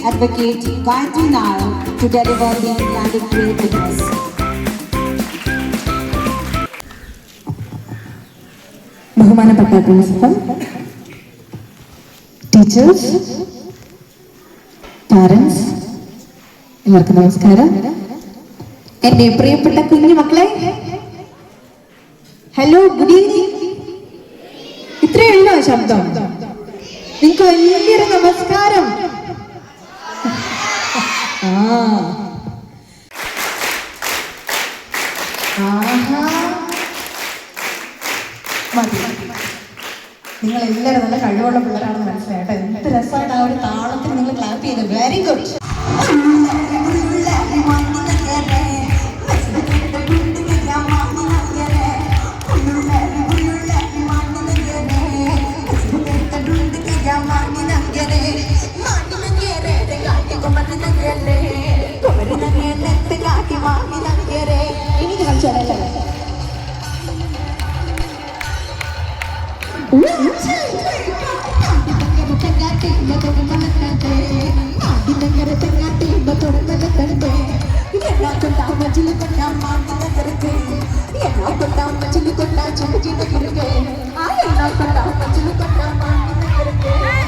Advocate Gayatri Nayar to deliver the mandatory address. ബഹുമാനപ്പെട്ട principal, teachers, parents, എല്ലാവർക്കും നമസ്കാരം. എന്റെ പ്രിയപ്പെട്ട കുഞ്ഞു മക്കളെ, ഹലോ, ഗുഡ് ഈവനിങ്. ഇത്രയേ ഉള്ളോ ശബ്ദം? നിങ്ങൾക്ക് വലിയൊരു നമസ്കാരം. മതി, നിങ്ങൾ എല്ലാവരും നല്ല കഴിവുള്ള പിള്ളേരാണെന്ന് മനസ്സിലായിട്ട് എന്ത് രസമായിട്ട് ആ ഒരു താളത്തിന് നിങ്ങൾ ക്ലാപ്പ് ചെയ്ത്. Very good. ഇനി കാണിച്ചാലേ I